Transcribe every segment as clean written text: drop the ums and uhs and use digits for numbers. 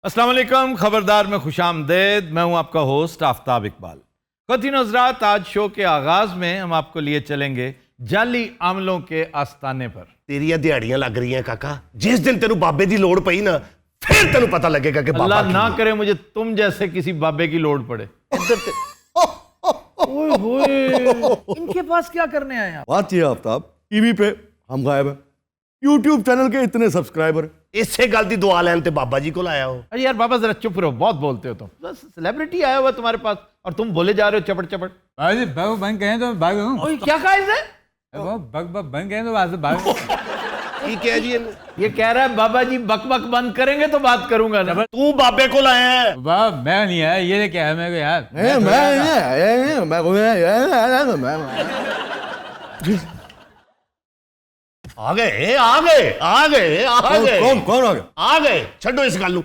अस्सलाम वालेकुम, खबरदार में खुशामदेद। मैं हूं आपका होस्ट आफ्ताब इकबाल। ख़वातीन हज़रात, आज शो के आगाज में हम आपको लिए चलेंगे जाली आमलों के आस्ताने पर। तेरिया दिहाड़ियां लग रही हैं काका। जिस दिन तेरू बाबे की लोड़ पई ना, फिर तेनू पता लगेगा कि अल्लाह बाबा ना करे मुझे तुम जैसे किसी बाबे की लोड़ पड़े। ओए होए, इनके पास क्या करने आए आप? बात ये आफ्ताब, टीवी पे हम गायब है, यूट्यूब चैनल के इतने सब्सक्राइबर। इसे गल की दुआ लैन ते बाबा जी को लाया हो। अरे यार बाबा जरा चुप रहो, बहुत बोलते हो तुम। बस सेलिब्रिटी आया हुआ तुम्हारे पास और तुम बोले जा रहे हो चपट चपट। भाग बन कहें तो भाग ओए क्या कहा इसे? वो बग बग बन कहें तो वहां से भाग। ठीक है जी, ये कह रहा है बाबा जी बक बक बंद करेंगे तो बात करूंगा ना। तू बाबे को लाया है। वाह मैं नहीं आया, ये क्या है मेरे को यार। आ गए आ गए आ गए आ गए। कौन आ गया? आ गए। छड्डो इस गल नू।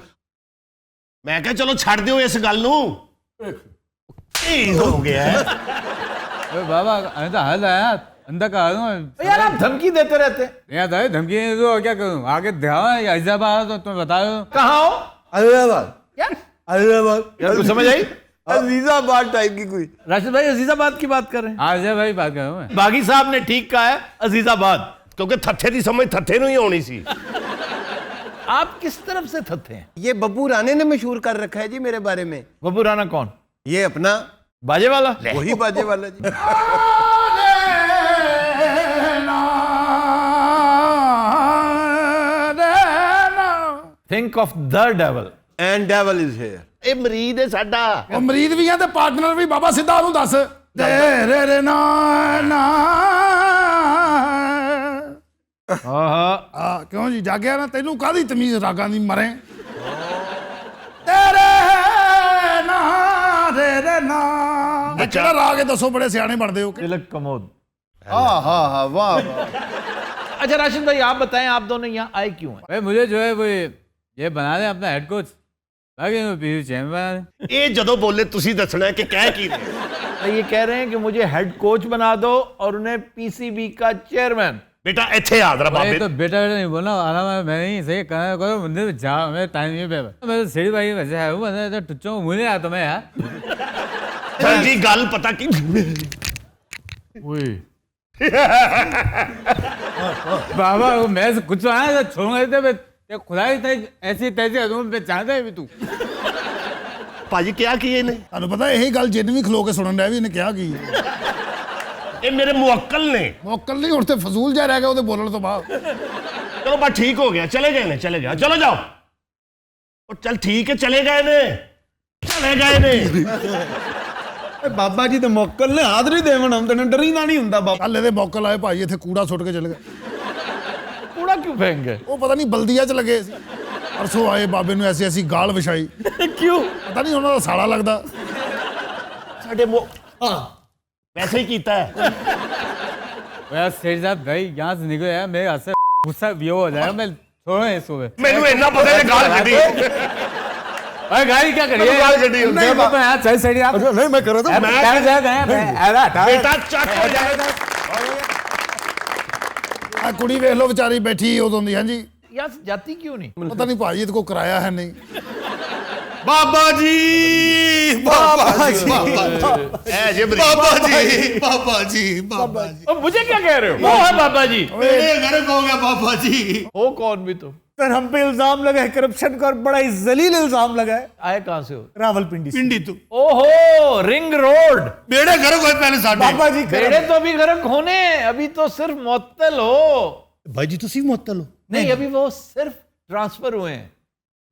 मैं कहा चलो छड़ दियो इस गल नू। की हो गया है? अरे बाबा मैं तो हाल आया अंदर का हूँ यार आप धमकी देते रहते हैं। यार दादी धमकी नहीं तो क्या करूँ, आगे ध्यान हैदराबाद तो तुम बता दो कहाँ हो? अलीबाग। क्या अलीबाग यार कुछ समझ आई? अजीजाबाद टाइप की कोई। राशिद भाई अजीजाबाद की बात कर रहे हैं। आज भाई बात कर रहा हूँ मैं। बागी साहब ने ठीक कहा है, अजीजाबाद। क्योंकि थत्थे की समझ थत्थे नू ही होनी सी। आप किस तरफ से थत्थे हैं? ये बब्बू राणे ने मशहूर कर रखा है जी मेरे बारे में। बब्बू राणा कौन? ये अपना बाजे वाला? वही बाजे वाला जी। Think of the devil. And devil is here. ਇਹ ਮਰੀਦ ਹੈ ਸਾਡਾ। ਉਹ ਮਰੀਦ ਵੀ ਆ ਤੇ ਪਾਰਟਨਰ ਵੀ। ਬਾਬਾ ਸਿੱਧਾ ਉਹਨੂੰ ਦੱਸ ਰੇ ਰੇ ਨਾ ਨਾ। ਆ ਕਿਉਂ ਜੀ ਜਾਗਿਆ ਨਾ? ਤੈਨੂੰ ਕਾਹਦੀ ਤਮੀਜ਼ ਰਾਗਾਂ ਦੀ ਮਰੇ? ਤੇਰੇ ਨਾ ਰੇ ਰੇ ਨਾ। ਇਹ ਕਿਹੜਾ ਰਾਗ ਹੈ ਦੱਸੋ? ਬੜੇ ਸਿਆਣੇ ਬਣਦੇ ਹੋ। तिलक कमोद। हाँ वाह। अच्छा राशिद भाई आप बताएं, आप दोनों यहाँ आए क्यों हैं? भाई मुझे जो है वो ये बना दे अपना हेड कोच, बाकी चैंपियन बना दे। ਇਹ ਜਦੋਂ ਬੋਲੇ ਤੁਸੀਂ ਦੱਸਣਾ ਹੈ ਕਿ ਕਹਿ ਕੀ ਰਹੇ ਹੋ। तो ये कह रहे हैं कि मुझे हेड कोच बना दो और उन्हें पीसीबी का चेयरमैन। बेटा ਇੱਥੇ आ जरा भाई बाबे। तो बेटा नहीं बोलना आना, मैं नहीं सही कहना करो मंदिर में जा, मैं टाइम नहीं पे मैं तो सीढ़ी भाई वैसे है वो मैं तो टुच्चों को मुझे आता मैं यार। चल जी गल पता की। बाबा मैं कुछ आया छोड़ गए थे खुदा ऐसी तैसी पे चाहता है भी तू। ਭਾਜੀ ਕਿਹਾ ਕੀ ਇਹਨੇ? ਤੁਹਾਨੂੰ ਪਤਾ ਇਹੀ ਗੱਲ ਜਿੰਨ ਵੀ ਖਲੋ ਕੇ ਸੁਣਨ ਡਿਆ ਵੀ ਇਹਨੇ ਕਿਹਾ ਕੀ? ਇਹ ਮੇਰੇ ਮੁਅੱਕਲ ਨੇ। ਮੌਕਲ ਨਹੀਂ, ਹੁਣ ਤੇ ਫਜ਼ੂਲ ਜਾ ਰਹਿ ਗਿਆ ਉਹਦੇ ਬੋਲਣ ਤੋਂ ਬਾਅਦ। ਚਲੋ ਬਸ ਠੀਕ ਹੋ ਗਿਆ, ਚਲੇ ਗਏ ਨੇ, ਚਲੇ ਗਏ। ਚਲੋ ਜਾਓ। ਉਹ ਚੱਲ ਠੀਕ ਹੈ, ਚਲੇ ਗਏ ਨੇ, ਚਲੇ ਗਏ ਨੇ। ਬਾਬਾ ਜੀ ਤੇ ਮੌਕਲ ਨੇ ਹਾਜ਼ਰੀ ਦੇਵਣ ਆਉਂਦੇ ਨੇ, ਡਰੀਦਾ ਨਹੀਂ ਹੁੰਦਾ ਬਾਬਾ। ਕੱਲ ਇਹਦੇ ਮੌਕਲ ਆਏ ਭਾਈ, ਇੱਥੇ ਕੂੜਾ ਸੁੱਟ ਕੇ ਚਲੇ ਗਏ। कूड़ा क्यों फेंक गए? ਉਹ ਪਤਾ ਨਹੀਂ ਬਲਦੀਆ 'ਚ ਲੱਗੇ ਸੀ। ਪਰਸੋਂ ਆਏ ਬਾਬੇ ਨੂੰ ਐਸੀ ਐਸੀ ਗਾਲ ਵਿਛਾਈ। क्यों? ਪਤਾ ਨਹੀਂ ਉਹਨਾਂ ਦਾ ਸਾਲਾ ਲੱਗਦਾ। ਸਾਡੇ ਵੈਸੇ ਹੀ ਕੀਤਾ ਹੈ। यार सेठ साहब भाई यहाँ से निकलो यार, मेरे हाथ से गुस्सा ये हो जाएगा, मैं छोड़ो इसको। ਮੈਨੂੰ ਇੰਨਾ ਪਤਾ ਹੈ ਗਾਲ ਕੱਢੀ। अरे गाड़ी क्या करिए गाल कटी है। नहीं पापा यार चल सेठ आप नहीं मैं कर रहा था। मैं जाएगा ਬੇਟਾ ਚੱਕ ਹੋ ਜਾਏਗਾ। ਆ ਕੁੜੀ ਵੇਖ ਲਓ ਵਿਚਾਰੀ ਬੈਠੀ ਉਦੋਂ ਦੀ। ਹਾਂਜੀ यहाँ से जाती क्यों नहीं? ਪਤਾ ਨਹੀਂ ਭਾਜੀ ਇਹਦੇ ਕੋਲ ਕਿਰਾਇਆ ਹੈ ਨਹੀਂ। बाबा जी बाबा जी ਐ ਜੇ बाबा जी बाबा जी बाबा जी अब मुझे क्या कह रहे हो? वो है बाबा जी। मेरे घर हो गया बाबा जी। हो कौन भी तुम? सर हम पे इल्जाम लगा है करप्शन का और बड़ा ही जलील इल्जाम लगा है। आए कहाँ से हो? रावलपिंडी से। पिंडी तू ओहो, रिंग रोड। बेड़े घर को पहले साढ़े बाबा जी बेड़े तो अभी गरक होने, अभी तो सिर्फ मुअत्तल हो। भाई जी तुसी मुअत्तल हो। नहीं अभी वो सिर्फ ट्रांसफर हुए हैं,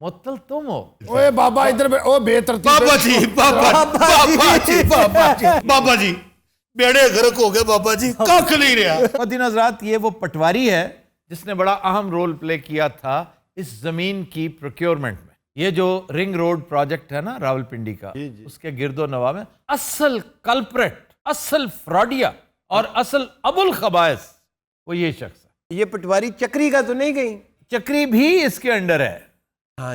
मुअत्तल तुम हो। ਓਏ ਬਾਬਾ ਇੱਧਰ ਉਹ ਬੇਤਰਤੀਬ। बाबा जी बाबा जी बाबा जी बाबा जी बेड़े गर्क हो गए बाबा जी, कख नहीं रहा। ख़वातीन हज़रात, ये वो पटवारी है जिसने बड़ा अहम रोल प्ले किया था इस जमीन की प्रोक्योरमेंट में। ये जो रिंग रोड प्रोजेक्ट है ना रावलपिंडी का, उसके गिरदो नवा में असल कल्प्रेट, असल फ्रॉडिया और असल अबुल खबाइस वो ये शख्स है। ये पटवारी चक्री का तो नहीं गई? चक्री भी इसके अंडर है।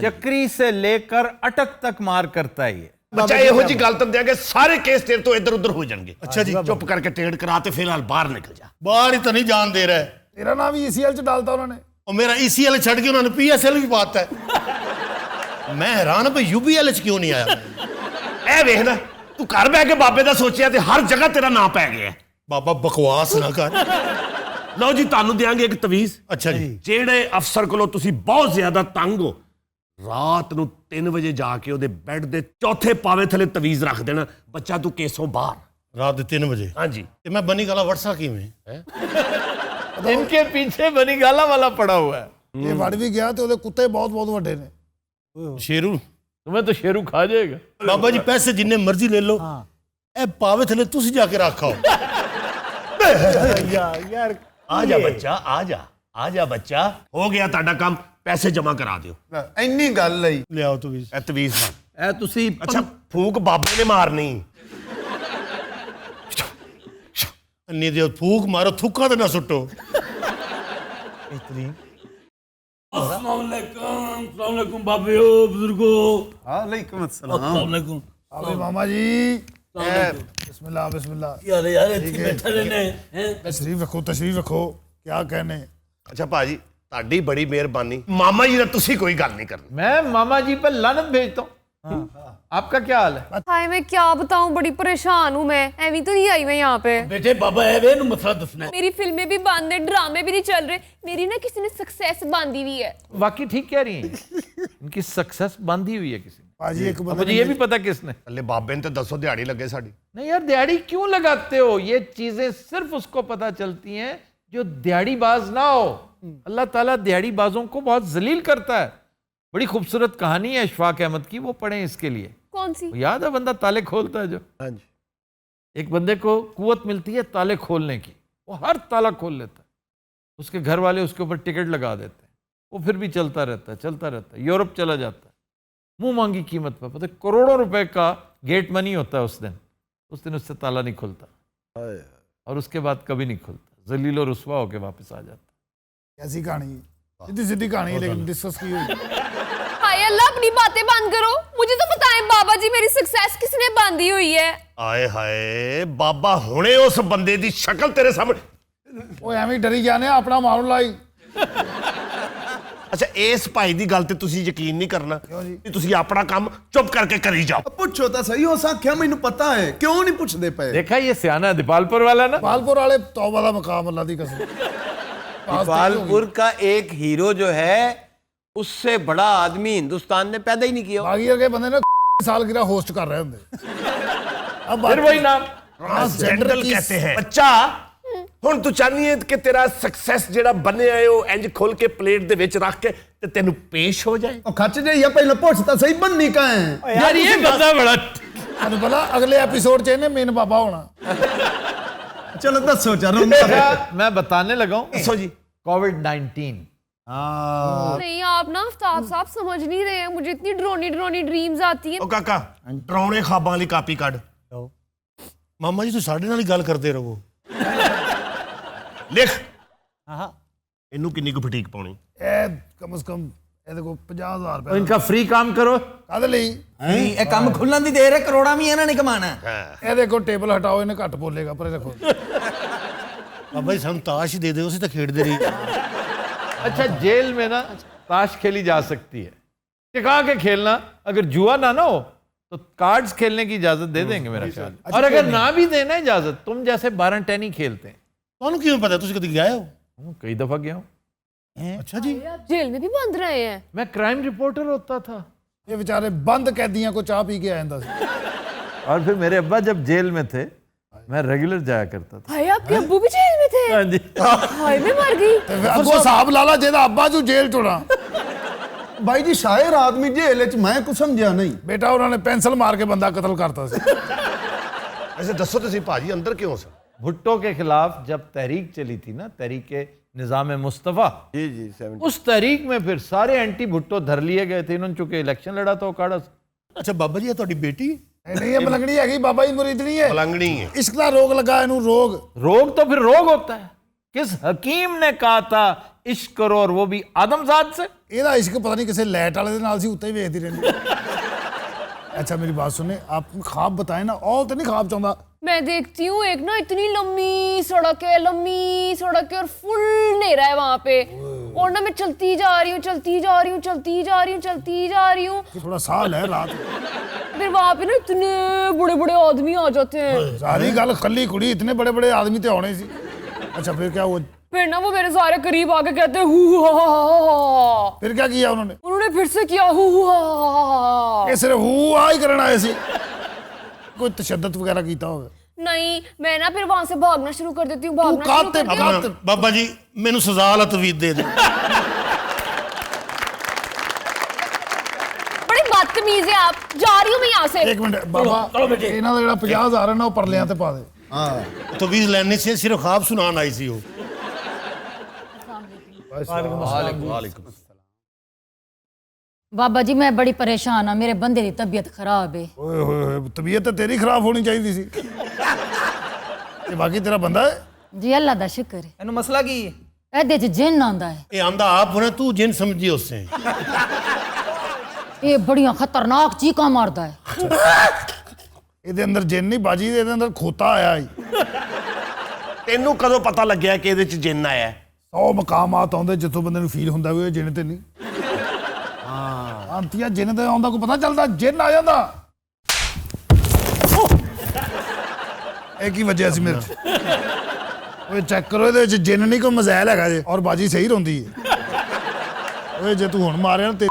चक्री से लेकर अटक तक मार करता है ये। ਬੱਚਾ ਇਹੋ ਜੀ ਗੱਲ ਤਾਂ ਦਿਆਂਗੇ ਸਾਰੇ ਕੇਸ ਤੇਰੇ ਤੋਂ ਇੱਧਰ ਉੱਧਰ ਹੋ ਜਾਣਗੇ। ਅੱਛਾ ਜੀ, ਚੁੱਪ ਕਰਕੇ ਟਿਕਟ ਕਰਾ ਤੇ ਫਿਲਹਾਲ ਬਾਹਰ ਨਿਕਲ ਜਾ। बाहर ही तो नहीं जान दे रहा है। ਤੇਰਾ ਨਾਮ ਵੀ ECL 'ਚ ਡਾਲਤਾ ਉਹਨਾਂ ਨੇ। और मेरा ECL छड़ के उन्होंने PSL भी पाता है। ਮੈਂ ਹੈਰਾਨ ਭਈ UBL ਚ ਕਿਉਂ ਨਹੀਂ ਆਇਆ ਇਹ ਵੇਖ ਲੈ, ਤੂੰ ਘਰ ਬਹਿ ਕੇ ਬਾਬੇ ਦਾ ਸੋਚਿਆ ਤੇ ਹਰ ਜਗ੍ਹਾ ਤੇਰਾ ਨਾਂ ਪੈ ਗਿਆ। ਬਾਬਾ ਬਕਵਾਸ ਨਾ ਕਰ। ਲਓ ਜੀ, ਤੁਹਾਨੂੰ ਦਿਆਂਗੇ ਇੱਕ ਤਵੀਜ਼। ਅੱਛਾ ਜੀ। ਜਿਹੜੇ ਅਫਸਰ ਕੋਲੋਂ ਤੁਸੀਂ ਬਹੁਤ ਜ਼ਿਆਦਾ ਤੰਗ ਹੋ, ਰਾਤ ਨੂੰ 3 ਵਜੇ ਜਾ ਕੇ ਉਹਦੇ ਬੈੱਡ ਦੇ ਚੌਥੇ ਪਾਵੇ ਥੱਲੇ ਤਵੀਜ਼ ਰੱਖ ਦੇਣਾ, ਬੱਚਾ ਤੂੰ ਕੇਸੋਂ ਬਾਹਰ। ਰਾਤ ਦੇ 3 ਵਜੇ? ਹਾਂਜੀ। ਤੇ ਮੈਂ ਬਨੀ ਗਾਲਾ ਵਰਸਾ ਕਿਵੇਂ? इनके पीछे बनी गाला वाला पड़ा हुआ है। ਇਹ ਵੜ ਵੀ ਗਿਆ ਤੇ ਉਹਦੇ ਕੁੱਤੇ ਬਹੁਤ ਬਹੁਤ ਵੱਡੇ ਨੇ। ਸ਼ੇਰੂ तुम्हें तो शेरू खा जाएगा। ਬਾਬਾ ਜੀ ਪੈਸੇ ਜਿੰਨੇ ਮਰਜ਼ੀ ਲੈ ਲਓ, ਇਹ ਪਾਵੇ ਥੱਲੇ ਤੁਸੀਂ ਜਾ ਕੇ ਰੱਖਾਓ। ਯਾਰ ਆ ਜਾ ਬੱਚਾ, ਆ ਜਾ ਬੱਚਾ, ਹੋ ਗਿਆ ਤੁਹਾਡਾ ਕੰਮ, ਪੈਸੇ ਜਮ੍ਹਾਂ ਕਰਾ ਦਿਓ। ਇੰਨੀ ਗੱਲ ਲਈ ਲਿਆਓ ਤੂੰ ਵੀ। ਇਹ ਤਵੀਜ਼ ਨਾਲ। ਇਹ ਤੁਸੀਂ ਅੱਛਾ, ਫੂਕ ਬਾਬੇ ਨੇ ਮਾਰਨੀ। ਅੰਨੀ ਦੇ ਫੂਕ ਮਾਰੋ, ਥੁੱਕਾਂ ਤੇ ਨਾ ਸੁੱਟੋ। ਵਾਲੇਕੁਮ ਅਸਲਾਮ। ਆਵੇ ਮਾਮਾ ਜੀ, ਬਿਸਮਿਲ੍ਲਾ ਬਿਸਮਿਲ੍ਲਾ। ਤਸ਼ਰੀਫ ਰੱਖੋ ਕੀ कहने। ਅੱਛਾ ਭਾਜੀ, ਤੁਹਾਡੀ ਬੜੀ ਮਿਹਰਬਾਨੀ। ਮਾਮਾ ਜੀ ਨਾਲ ਤੁਸੀਂ ਕੋਈ ਗੱਲ ਨਹੀਂ ਕਰਨੀ। मैं मामा जी पर लानत भेजता हूँ। आपका क्या हाल है? हाय मैं क्या बताऊं, बड़ी परेशान हूँ मैं। एवी तो नहीं आई मैं यहाँ पे। बेटे बाबा है वे मसला दसना। मेरी फिल्में भी बंद है, ड्रामे भी नहीं चल रहे। मेरी ना किसी ने सक्सेस बांधी हुई है। वाकई ठीक कह रही हैं। इनकी सक्सेस बांधी हुई है किसी ने। ਭਾਜੀ ਇੱਕ अब ਬੰਦੇ मुझे ये भी पता किसने। ਥੱਲੇ ਬਾਬੇ ਨੇ ਤੇ ਦੱਸੋ ਦਿਹਾੜੀ ਲੱਗੇ ਸਾਡੀ। नहीं यार, दिहाड़ी क्यों लगाते हो? ये चीजें सिर्फ उसको पता चलती हैं जो दिहाड़ी बाज ना हो। अल्लाह ताला दिहाड़ी बाजों को बहुत जलील करता है। बड़ी खूबसूरत कहानी है अशफाक अहमद की, वो पढ़ें इसके लिए। कौन सी? वो याद है बंदा ताले खोलता है जो, हाँ जी। एक बंदे को कुव्वत मिलती है ताले खोलने की, वो हर ताला खोल लेता है। उसके घर वाले उसके ऊपर टिकट लगा देते हैं, वो फिर भी चलता रहता है। यूरोप चला जाता है, मुंह मांगी कीमत पर, पता है करोड़ों रुपए का गेट मनी होता है उस दिन उससे ताला नहीं खुलता और उसके बाद कभी नहीं खुलता। जलील और रुसवा होकर वापस आ जाता। कैसी कहानी, सीधी सीधी कहानी है, लेकिन डिस्कस की हुई। हाय अल्लाह, अपनी बातें बंद करो। मुझे तो बताएं बाबा जी, मेरी सक्सेस किसने बांधी हुई है? ਆਏ ਹਾਏ, ਬਾਬਾ ਹੁਣੇ ਉਸ ਬੰਦੇ ਦੀ ਸ਼ਕਲ ਤੇਰੇ ਸਾਹਮਣੇ। ਉਹ ਐਵੇਂ ਹੀ ਡਰੀ ਜਾਂਦੇ ਆ, ਆਪਣਾ ਮਾਮਲਾ ਲਾਈ। ਅੱਛਾ, ਇਸ ਭਾਈ ਦੀ ਗੱਲ ਤੇ ਤੁਸੀਂ ਯਕੀਨ ਨਹੀਂ ਕਰਨਾ ਕਿ ਤੁਸੀਂ ਆਪਣਾ ਕੰਮ ਚੁੱਪ ਕਰਕੇ ਕਰੀ ਜਾਓ। ਪੁੱਛੋ ਤਾਂ ਸਹੀ, ਉਸ ਆਖਿਆ ਮੈਨੂੰ ਪਤਾ ਹੈ, ਕਿਉਂ ਨਹੀਂ ਪੁੱਛਦੇ ਪਏ? देखा ये सियाना दीपालपुर वाला ना, पालपुर वाले तौबा का मकाम, अल्लाह की कसम। पालपुर का एक हीरो जो है, उससे बड़ा आदमी हिंदुस्तान ने पैदा ही नहीं किया। बागी के बंदे ने सालगिरह होस्ट कर रहे होंगे। अब फिर वही नाम। ट्रांसजेंडर कहते हैं। ਬੱਚਾ, ਹੁਣ ਤੂੰ ਚਾਹਨੀ ਹੈ ਕਿ ਤੇਰਾ ਸਕਸੈਸ ਜਿਹੜਾ ਬਣਿਆ ਹੈ ਉਹ ਇੰਜ ਖੋਲ ਕੇ ਪਲੇਟ ਦੇ ਵਿੱਚ ਰੱਖ ਕੇ ਤੇ ਤੈਨੂੰ ਪੇਸ਼ ਹੋ ਜਾਏ। ਉਹ ਖੱਚ ਜਾਈਏ, ਪਹਿਲਾਂ ਪੁੱਛ ਤਾਂ ਸਹੀ, ਬੰਨੀ ਕਾ ਹੈ? यार ये बंदा बड़ा ਤੁਹਾਨੂੰ ਪਤਾ ਅਗਲੇ ਐਪੀਸੋਡ 'ਚ ਇਹਨੇ ਮੇਨ ਬਾਬਾ ਹੋਣਾ। ਚਲੋ ਦੱਸੋ ਚਲੋ। अच्छा, मैं बताने लगा हूँ ਦੱਸੋ ਜੀ। कोविड-19। नहीं, आप ना आफ्ताब साहब समझ नहीं रहे हैं। मुझे इतनी ड्रोनी ड्रीम्स आती ਉਹ हैं। ਕਾਕਾ, ਡਰਾਉਣੇ ਖਾਬਾਂ ਵਾਲੀ ਕਾਪੀ ਕੱਢ। ਮਾਮਾ ਜੀ ਤੁਸੀਂ ਸਾਡੇ ਨਾਲ ਹੀ ਗੱਲ ਕਰਦੇ ਰਹੋ। ਲਿਖ। ਇਹਨੂੰ ਕਿੰਨੀ ਕੁ ਫਟੀਕ ਪਾਉਣੀ? ਇਹ ਕਮ ਸੇ ਕਮ ਇਹਦੇ ਕੋਲ 50,000 तो ਰੁਪਏ इनका फ्री काम करो। ਕਾਹਦੇ ਲਈ? ਇਹ ਕੰਮ ਖੁੱਲਣ ਦੀ ਦੇਰ ਹੈ, ਕਰੋੜਾਂ ਵੀ ਇਹਨਾਂ ਨੇ ਕਮਾਣਾ ਹੈ। ਇਹਦੇ ਕੋਲ ਟੇਬਲ ਹਟਾਓ, ਇਹਨੇ ਘੱਟ ਬੋਲੇਗਾ, ਪਰ ਦੇਖੋ ਬਾਬਾ ਜੀ ਸਾਨੂੰ ਤਾਸ਼ ਦੇ ਦਿਓ, ਅਸੀਂ ਤਾਂ ਖੇਡਦੇ ਰਹੀ। अच्छा, जेल में ना ताश खेली जा सकती है, टिका के खेलना। अगर जुआ ना हो तो कार्ड्स खेलने की इजाजत दे देंगे मेरा ख्याल। और अगर ना भी देना इजाजत, तुम जैसे 12 टेनी खेलते हैं। ਤੁਹਾਨੂੰ ਕਿਵੇਂ ਪਤਾ? ਤੁਸੀਂ ਕਦੀ ਗਏ ਹੋ? कई दफा गया हूँ। ਅੱਛਾ ਜੀ। आप जेल में भी बंद रहे हैं? मैं क्राइम रिपोर्टर होता था ਇਹ ਵਿਚਾਰੇ ਬੰਦ ਕੈਦੀਆਂ ਕੋ ਚਾਹ ਪੀ ਕੇ ਆ ਜਾਂਦਾ ਸੀ। और फिर मेरे अब्बा जब जेल में थे, मैं रेगुलर जाया करता था। हाय, आपके अब्बू भी जेल में थे? हाँ जी। हाय मैं मर गई। ਤੇ ਫਿਰ ਅੱਗੋਂ ਹਿਸਾਬ ਲਾ ਲਾ, ਜਿਹਦਾ ਅੱਬਾ ਤੂੰ ਜੇਲ੍ਹ ਚੋਣਾ। ਬਾਈ ਜੀ, ਸ਼ਾਇਰ ਆਦਮੀ ਜੇਲ੍ਹ ਚ, ਮੈਂ ਕੁਝ ਸਮਝਿਆ ਨਹੀਂ। ਬੇਟਾ ਉਹਨਾਂ ਨੇ ਪੈਨਸਲ ਮਾਰ ਕੇ ਬੰਦਾ ਕਤਲ ਕਰਤਾ ਸੀ। ਐਸੇ ਦੱਸੋ ਤੁਸੀਂ ਭਾਜੀ ਅੰਦਰ ਕਿਉਂ ਸਨ? भुट्टो के खिलाफ जब तहरीक चली थी ना, तहरीक निज़ाम मुस्तफ़ा, जी जी 70। उस तहरीक में फिर सारे एंटी भुट्टो धर लिए गए थे। इन्होंने चूंकि इलेक्शन लड़ा था उकाड़ा से। ਅੱਛਾ ਬਾਬਾ ਜੀ, ਇਹ ਤੁਹਾਡੀ ਬੇਟੀ? ਨਹੀਂ, ਇਹ ਮਲੰਗਣੀ ਹੈਗੀ, ਬਾਬਾ ਜੀ ਮੁਰੀਦ ਨਹੀਂ ਹੈ। ਮਲੰਗਣੀ ਹੈ। ਇਸ਼ਕ ਦਾ ਰੋਗ ਲੱਗਾ ਇਹਨੂੰ, ਰੋਗ। रोग तो फिर रोग होता है। किस हकीम ने कहा था इश्क करो, और वो भी आदमजाद से? ਇਹਦਾ ਇਸ਼ਕ ਪਤਾ ਨਹੀਂ ਕਿਸੇ ਲੈਟ वाले ਦੇ ਨਾਲ ਸੀ, ਉੱਤੇ ਹੀ ਵੇਖਦੀ ਰਹਿੰਦੀ। अच्छा मेरी बात सुने, आप ख्वाब बताएं ना, और तो नहीं ख्वाब चाहता। मैं देखती हूँ एक ना इतनी लंबी सड़क है और फुल अंधेरा है वहां पे। और ना मैं चलती जा रही हूँ, चलती जा रही हूँ, चलती जा रही हूँ, चलती जा रही हूँ। थोड़ा साल है रात फिर वहां पे ना इतने बड़े बड़े आदमी आ जाते हैं। सारी गल कली कुड़ी, इतने बड़े बड़े आदमी तो आने सी। अच्छा फिर क्या हुआ? फिर ना वो मेरे सारे करीब आके कहते हैं हु हा हा हा। फिर क्या किया उन्होंने? उन्होंने फिर से किया हु हा हा। ये सिर्फ हुआ ही करना आए सी, कोई तशद्दुद वगैरह कीता होगा? नहीं, मैं ना फिर वहां से भागना शुरू कर देती हूँ, तू भागना शुरू काते करती हूँ। काते बाबा जी मैनू सजा वाला तवीज दे दे। बड़ी बदतमीज है आप। जा रही हूँ मैं यहाँ से। एक मिनट बाबा, इन्हां दा जेड़ा 50,000 है ना वो परलियां ते पा दे। हाँ तवीज लैनी से सिर्फ ख्वाब सुनान आई सी वो। वालेकुम। बाबा जी मैं बड़ी परेशान हाँ, मेरे बंदे की तबीयत खराब है। ओए होए होए, तबीयत तो तेरी खराब होनी चाहिए सी। ये बाकी तेरा बंदा है? जी अल्लाह दा शुक्र है। ਇਹਨੂੰ ਮਸਲਾ ਕੀ ਹੈ? ਇਹਦੇ ਚ जिन आंदा है। ये आंदा आप होना, तू जिन समझी उससे। ये बड़िया खतरनाक चीका मारदा है। ਇਹਦੇ ਅੰਦਰ ਜਿੰਨ ਨਹੀਂ ਬਾਜੀ, ਇਹਦੇ ਅੰਦਰ ਖੋਤਾ ਆਇਆ ਹੀ। ਤੈਨੂੰ ਕਦੋਂ ਪਤਾ ਲੱਗਿਆ ਕਿ ਇਹਦੇ ਚ ਜਿੰਨ ਆਇਆ? 100 ਮਕਾਮਾਤ ਆਉਂਦੇ ਜਿੱਥੋਂ ਬੰਦੇ ਨੂੰ ਫੀਲ ਹੁੰਦਾ ਵੀ ਇਹ ਜਿੰਨ ਤੇ ਨਹੀਂ। ਹਾਂ ਅੰਤੀਆ ਜਿੰਨ ਤੇ ਆਉਂਦਾ ਕੋਈ ਪਤਾ ਚੱਲਦਾ, ਜਿੰਨ ਆ ਜਾਂਦਾ। ਇਹ ਕੀ ਵਜ੍ਹਾ ਸੀ ਮੇਰੇ ਚ? ਓਏ ਚੈੱਕ ਕਰੋ, ਇਹਦੇ ਵਿੱਚ ਜਿੰਨ ਨਹੀਂ ਕੋਈ ਮਜ਼ਾਇਲ ਹੈਗਾ ਜੇ, ਔਰ ਬਾਜੀ ਸਹੀ ਰੋਂਦੀ ਹੈ। ਓਏ ਜੇ ਤੂੰ ਹੁਣ ਮਾਰਿਆ ਨਾ ਤੇ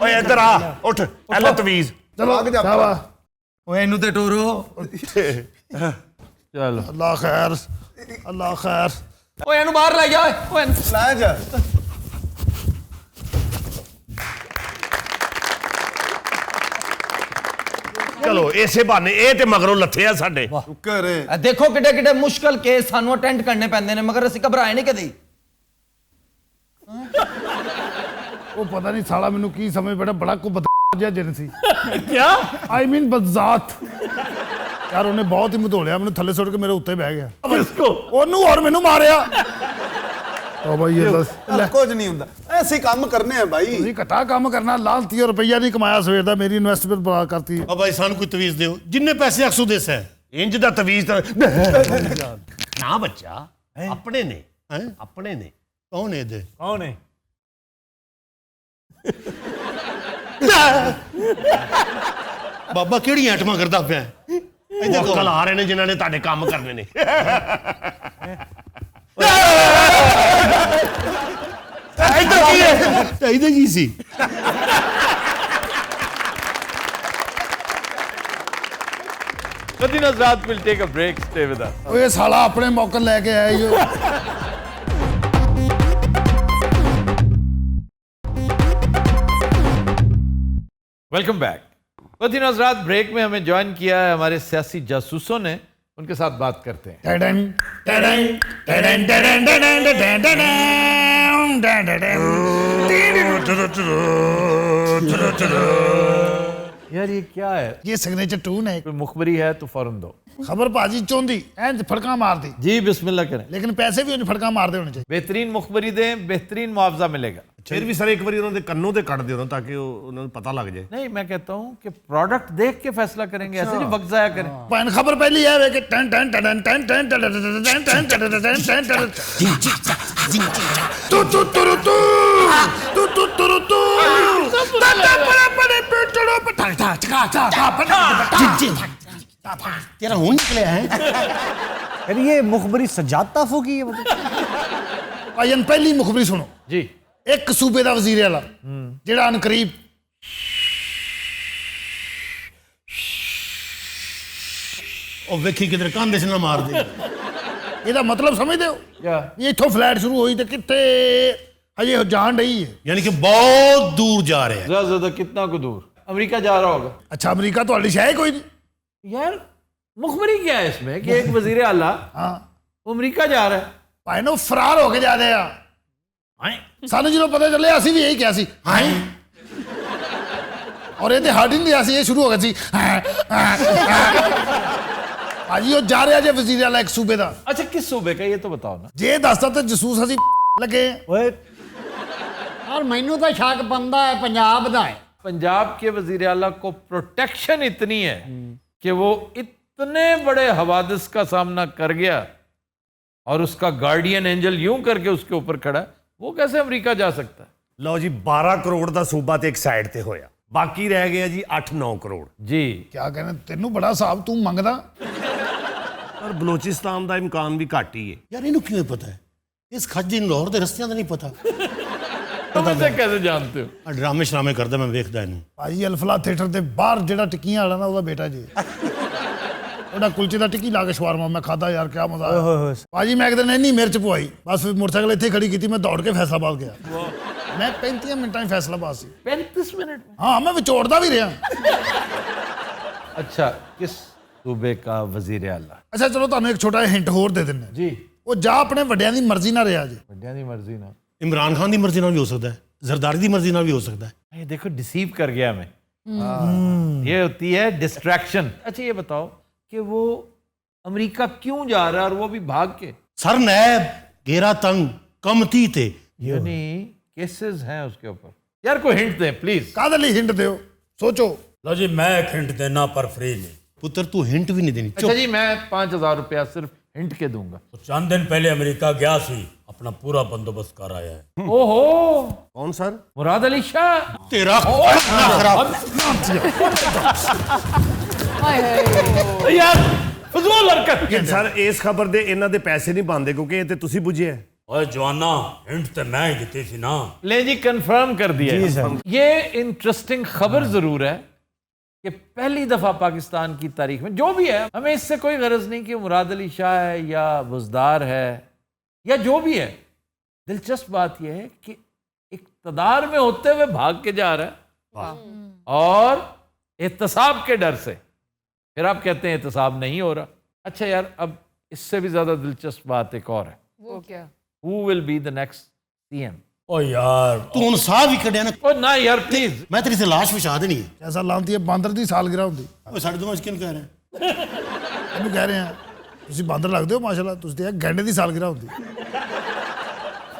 ਓਏ ਇੱਧਰ ਆ, ਉੱਠ, ਇਹ ਲੈ ਤਵੀਜ਼। ਚਲੋ ਸ਼ਾਬਾਸ਼। ਓਏ ਇਹਨੂੰ ਤੇ ਟੋਰੋ। चलो ਅੱਲਾ ਖੈਰ, ਅੱਲਾ ਖੈਰ। ਓਏ ਇਹਨੂੰ ਬਾਹਰ ਲੈ ਜਾ। ਓਏ ਲੈ ਜਾ। ਚਲੋ ਇਸੇ ਬਹਾਨੇ ਇਹ ਤੇ ਮਗਰੋਂ ਲੱਥੇ ਆ ਸਾਡੇ। ਇਹ ਦੇਖੋ ਕਿੱਡੇ ਕਿੱਡੇ ਮੁਸ਼ਕਲ ਕੇਸ ਸਾਨੂੰ ਅਟੈਂਡ ਕਰਨੇ ਪੈਂਦੇ ਨੇ, ਮਗਰ ਅਸੀਂ ਘਬਰਾਏ ਨਹੀਂ ਕਦੀ। ਉਹ ਪਤਾ ਨਹੀਂ ਸਾਲਾ ਮੈਨੂੰ ਕੀ ਸਮਝ ਬੈਠਾ, ਬੜਾ ਕੋ ਬਦ ਜਿਹਾ ਜਿੰਨ ਸੀ। क्या आई मीन बदजात यार, ਉਹਨੇ ਬਹੁਤ ਹੀ ਮਧੋਲਿਆ ਮੈਨੂੰ, ਥੱਲੇ ਸੁੱਟ ਕੇ ਮੇਰੇ ਉੱਤੇ ਬਹਿ ਗਿਆ। ਉਹਨੂੰ ਔਰ ਮੈਨੂੰ ਮਾਰਿਆ। ਓ ਭਾਈ ਇਹ ਦੱਸ ਕੁਝ ਨਹੀਂ ਹੁੰਦਾ, ਐਸੇ ਕੰਮ ਕਰਨੇ ਆ ਭਾਈ। ਤੁਸੀਂ ਘਟਾ ਕੰਮ ਕਰਨਾ, ਲਾਲਤੀ ਔਰ ਰੁਪਈਆ ਨਹੀਂ ਕਮਾਇਆ ਸਵੇਰ ਦਾ, ਮੇਰੀ ਇਨਵੈਸਟਮੈਂਟ ਬਰਬਾਦ ਕਰਤੀ। बाबा जी सानू कोई तवीज दो, जिन्ने पैसे अक्सू दे है। ਇੰਜ ਦਾ ਤਵੀਜ਼ ਤਾਂ ਨਾ ਬੱਚਾ, ਆਪਣੇ ਨੇ, ਆਪਣੇ ਨੇ। कौन है दे? कौन है? बाबा केड़ी आइटमां करदा पिया? ਅੰਕਲ ਆ ਰਹੇ ਨੇ ਜਿਨ੍ਹਾਂ ਨੇ ਤੁਹਾਡੇ ਕੰਮ ਕਰਨੇ ਨੇ। इधर की है? इधर की सी? Within Azad will take a break. Stay with us. ਓਏ ਸਾਲਾ ਆਪਣੇ ਮੌਕੇ ਲੈ ਕੇ ਆਇਆ ਈ ਓ। Welcome back. वतीन हजरात, ब्रेक में हमें ज्वाइन किया है हमारे सियासी जासूसों ने, उनके साथ बात करते हैं। टडन टडन टडन टडन टडन टडन टडन। यार ये क्या है? ये सिग्नेचर टून है। कोई मुखबरी है तो फौरन दो। खबर भाजी चौंदी एंड फड़का मारती, जी बिस्मिल्लाह करें। लेकिन पैसे भी उन्हें फड़का मारते होने चाहिए। बेहतरीन मुखबरी दें, बेहतरीन मुआवजा मिलेगा। ਫਿਰ ਵੀ ਸਰ ਇੱਕ ਵਾਰੀ ਉਹਨਾਂ ਦੇ ਕੰਨੋਂ ਤੇ ਕੱਢ ਦਿਓ ਨਾ, ਤਾਂ ਕਿ ਉਹਨਾਂ ਨੂੰ ਪਤਾ ਲੱਗ ਜਾਏ। नहीं, मैं कहता हूँ कि प्रोडक्ट देख के फैसला करेंगे, ऐसे नहीं वक्त जाया करें। पहन खबर पहली है वे कि टन टन टन टन टन टन टन टन टन टन टन तू तू तू तू तू तू तू तू तेरा हूं निकले है। यार ये मुखबरी सजाद ताफो की है। भाईन पहली मुखबरी सुनो जी। एक सूबे का वजीर आला जेड़ा अनकरीब ओ वेखी किधर कांधे से ना मार दे। ਇਹਦਾ ਮਤਲਬ ਸਮਝਦੇ ਹੋ? क्या? ਇਹ ਇੱਥੋਂ ਫਲੈਟ ਸ਼ੁਰੂ ਹੋਈ ਤੇ ਕਿੱਥੇ ਹਜੇ ਜਾਣ ਰਹੀ ਹੈ। यानी कि बहुत दूर जा रहे हैं। ज्यादा ज्यादा कितना को दूर? अमेरिका जा रहा होगा। अच्छा अमेरिका ਤੁਹਾਡੀ ਸ਼ਾਇ ਕੋਈ नहीं? यार मुखबरी क्या है इसमें कि एक वजीर आला हाँ वो अमेरिका जा रहा है? ਭਾਈ ਨੂੰ ਫਰਾਰ ਹੋ ਕੇ ਜਾਂਦੇ ਆ। ਸਾਨੂੰ ਜਦੋਂ ਪਤਾ ਚੱਲਿਆ ਅਸੀਂ ਵੀ ਇਹੀ ਕਿਹਾ ਸੀ ਹਾਂ, ਔਰ ਇਹ ਤੇ ਹਟ ਹੀ ਨਹੀਂ ਰਿਹਾ ਸੀ, ਇਹ ਸ਼ੁਰੂ ਹੋ ਗਿਆ ਸੀ ਭਾਜੀ ਉਹ ਜਾ ਰਿਹਾ ਜੇ ਵਜ਼ੀਰ ਆਲਾ ਇੱਕ ਸੂਬੇ ਦਾ। अच्छा किस सूबे का ये तो बताओ ना। ਜੇ ਦੱਸਦਾ ਤਾਂ ਜਸੂਸ ਅਸੀਂ ਲੱਗੇ। ਓਏ यार मैनू तो शक बनता है पंजाब दा है। पंजाब के वजीर आला को प्रोटेक्शन इतनी है कि वो इतने बड़े हवादिस का सामना कर गया और उसका गार्डियन एंजल यूं करके उसके ऊपर खड़ा है, वो कैसे अमेरिका जा सकता है? ਲਓ ਜੀ 12 ਕਰੋੜ ਦਾ ਸੂਬਾ ਤੇ ਇੱਕ ਸਾਈਡ ਤੇ ਹੋਇਆ, ਬਾਕੀ ਰਹਿ ਗਿਆ ਜੀ 8-9 ਕਰੋੜ। जी ਕਿਆ ਕਹਿੰਦੇ ਤੈਨੂੰ ਬੜਾ ਹਿਸਾਬ ਤੂੰ ਮੰਗਦਾ। ਪਰ ਬਲੋਚਿਸਤਾਨ ਦਾ ਇਮਕਾਨ ਵੀ ਘੱਟ ਹੀ ਹੈ। ਯਾਰ ਇਹਨੂੰ ਕਿਵੇਂ ਪਤਾ ਹੈ? ਇਸ ਖੱਜੇ ਨੂੰ ਲਾਹੌਰ ਦੇ ਰਸਤਿਆਂ ਦਾ ਨਹੀਂ ਪਤਾ। तुम इसे कैसे जानते हो? ਆ ਡਰਾਮੇ ਸ਼ਰਾਮੇ ਕਰਦਾ, ਮੈਂ ਵੇਖਦਾ ਇਹਨੂੰ। ਭਾਜੀ ਅਲਫਲਾ ਥੀਏਟਰ ਦੇ ਬਾਹਰ ਜਿਹੜਾ ਟਿੱਕੀਆਂ ਵਾਲਾ ਨਾ ਉਹਦਾ ਬੇਟਾ ਜੀ। ਉਹਦਾ ਕੁਲਚੇ ਦਾ ਟਿੱਕੀ ਲਾ ਕੇ ਸ਼ਵਾਰਮਾ ਮੈਂ ਖਾਦਾ ਯਾਰ, ਕਿਆ ਮਜ਼ਾ ਆਇਆ ਭਾਜੀ। ਮੈਂ ਇੱਕ ਦਿਨ ਇੰਨੀ ਮਿਰਚ ਪਵਾਈ, ਬਸ ਫਿਰ ਮੋਟਰਸਾਈਕਲ ਇੱਥੇ ਖੜੀ ਕੀਤੀ, ਮੈਂ ਦੌੜ ਕੇ ਫੈਸਲਾਬਾਦ ਗਿਆ। ਮੈਂ 35 ਮਿੰਟਾਂ ਹੀ ਫੈਸਲਾਬਾਦ ਸੀ। 35 मिनट में? ਹਾਂ ਮੈਂ ਵਿਚੋੜਦਾ ਵੀ ਰਿਹਾ। अच्छा, किस सूबे का वजीर आला? ਅੱਛਾ ਚਲੋ ਤੁਹਾਨੂੰ ਇੱਕ ਛੋਟਾ ਜਿਹਾ ਹਿੰਟ ਹੋਰ ਦੇ ਦਿੰਦੇ। जी ਉਹ ਜਾ ਆਪਣੇ ਵੱਡਿਆਂ ਦੀ ਮਰਜ਼ੀ ਨਾਲ ਰਿਹਾ ਜੀ। ਵੱਡਿਆਂ ਦੀ ਮਰਜ਼ੀ ਨਾਲ। ਇਮਰਾਨ ਖਾਨ ਦੀ ਮਰਜ਼ੀ ਨਾਲ ਵੀ ਹੋ ਸਕਦਾ ਹੈ, ਜ਼ਰਦਾਰੀ ਦੀ ਮਰਜ਼ੀ ਨਾਲ ਵੀ ਹੋ ਸਕਦਾ ਹੈ। ये देखो डिसीव कर गया मैं। ये होती है डिस्ट्रैक्शन। अच्छा ये बताओ कि वो अमेरिका क्यों जा रहा है और वो भी भाग के? सर नैब घेरा तंग कमती थे। यानी केसेस हैं उसके ऊपर। यार कोई हिंट दें प्लीज। ਕਾਹਦੇ ਲਈ ਹਿੰਟ ਦਿਓ, ਸੋਚੋ। लो जी मैं एक हिंट देना पर फ्री नहीं। पुत्र तू हिंट भी नहीं देनी। अच्छा जी मैं 5,000 रुपया सिर्फ हिंट के दूंगा। तो चंद दिन पहले अमेरिका गया सी, अपना पूरा बंदोबस्त कर आया है। ओहो, ਕੌਣ ਸਰ? मुराद अली शाह। तेरा खराब। यार फजूल हरकत। ਕਿ ਸਰ ਇਸ ਖਬਰ ਦੇ ਇਹਨਾਂ ਦੇ ਪੈਸੇ ਨਹੀਂ ਬਣਦੇ ਕਿਉਂਕਿ ਇਹ ਤੇ ਤੁਸੀਂ ਬੁਝਿਆ। ओए जवाना हिंट तो मैं ही दी थी ना। ले जी कंफर्म कर दिया। ये इंटरेस्टिंग खबर जरूर है कि पहली दफा पाकिस्तान की तारीख में जो भी है, हमें इससे कोई गरज नहीं कि मुराद अली शाह है या बुजदार है या जो भी है। दिलचस्प बात यह है कि इक्तदार में होते हुए भाग के जा रहा है और एहतसाब के डर से। फिर आप कहते हैं एहतसाब नहीं हो रहा। अच्छा यार, अब इससे भी ज्यादा दिलचस्प बात एक और है। वो क्या? Who will be the next CM? ओ यार तू ਹੁਣ ਸਾਹ ਵੀ ਕੱਢਿਆ ਨਾ। ओ ना यार प्लीज। ਮੈਂ ਤੇਰੀ ਤੇ ਲਾਸ਼ ਵਿਛਾ ਦੇਣੀ ਹੈ। ਐਸਾ ਲਾਂਤੀ ਹੈ ਬਾਂਦਰ ਦੀ ਸਾਲਗਿਰਾ ਹੁੰਦੀ। ਓਏ ਸਾਡੇ ਦੋਵਾਂ ਚ ਕਿਹਨੂੰ ਕਹਿ ਰਿਹਾ? ਇਹਨੂੰ ਕਹਿ ਰਹੇ ਆ ਤੁਸੀਂ ਬਾਂਦਰ ਲੱਗਦੇ ਹੋ ਮਾਸ਼ਾਅੱਲਾ, ਤੁਸੀਂ ਤੇ ਗੈਂਡੇ ਦੀ ਸਾਲਗਿਰਾ ਹੁੰਦੀ।